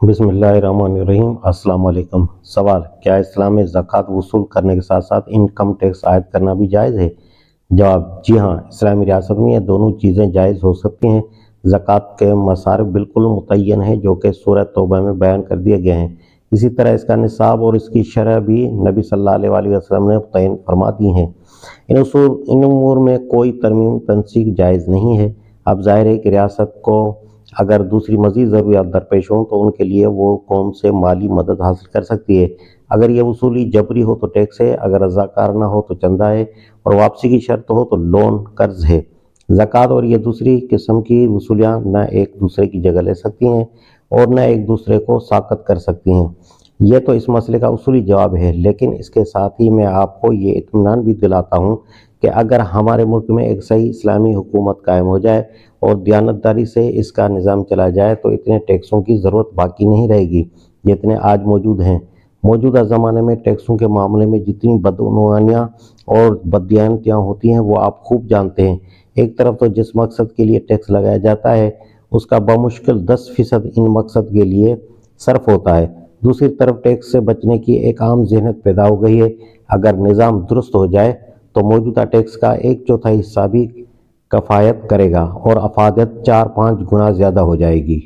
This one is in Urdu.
بسم اللہ الرحمن الرحیم۔ السلام علیکم۔ سوال: کیا اسلام میں زکوٰۃ وصول کرنے کے ساتھ ساتھ انکم ٹیکس عائد کرنا بھی جائز ہے؟ جواب: جی ہاں، اسلامی ریاست میں یہ دونوں چیزیں جائز ہو سکتی ہیں۔ زکوٰۃ کے مصارف بالکل متعین ہیں جو کہ سورہ توبہ میں بیان کر دیے گئے ہیں۔ اسی طرح اس کا نصاب اور اس کی شرح بھی نبی صلی اللہ علیہ وسلم نے متعین فرما دی ہیں۔ ان امور میں کوئی ترمیم تنسیخ جائز نہیں ہے۔ اب ظاہر ہے کہ ریاست کو اگر دوسری مزید ضروریات درپیش ہوں تو ان کے لیے وہ قوم سے مالی مدد حاصل کر سکتی ہے۔ اگر یہ وصولی جبری ہو تو ٹیکس ہے، اگر رضاکارانہ ہو تو چندہ ہے، اور واپسی کی شرط ہو تو لون قرض ہے۔ زکوٰۃ اور یہ دوسری قسم کی وصولیاں نہ ایک دوسرے کی جگہ لے سکتی ہیں اور نہ ایک دوسرے کو ساقط کر سکتی ہیں۔ یہ تو اس مسئلے کا اصولی جواب ہے، لیکن اس کے ساتھ ہی میں آپ کو یہ اطمینان بھی دلاتا ہوں کہ اگر ہمارے ملک میں ایک صحیح اسلامی حکومت قائم ہو جائے اور دیانتداری سے اس کا نظام چلا جائے تو اتنے ٹیکسوں کی ضرورت باقی نہیں رہے گی جتنے آج موجود ہیں۔ موجودہ زمانے میں ٹیکسوں کے معاملے میں جتنی بدعنوانیاں اور بددیانتیاں ہوتی ہیں وہ آپ خوب جانتے ہیں۔ ایک طرف تو جس مقصد کے لیے ٹیکس لگایا جاتا ہے اس کا بمشکل 10% ان مقصد کے لیے صرف ہوتا ہے۔ دوسری طرف ٹیکس سے بچنے کی ایک عام ذہنیت پیدا ہو گئی ہے۔ اگر نظام درست ہو جائے تو موجودہ ٹیکس کا 1/4 حصہ بھی کفایت کرے گا اور افادیت 4-5 گنا زیادہ ہو جائے گی۔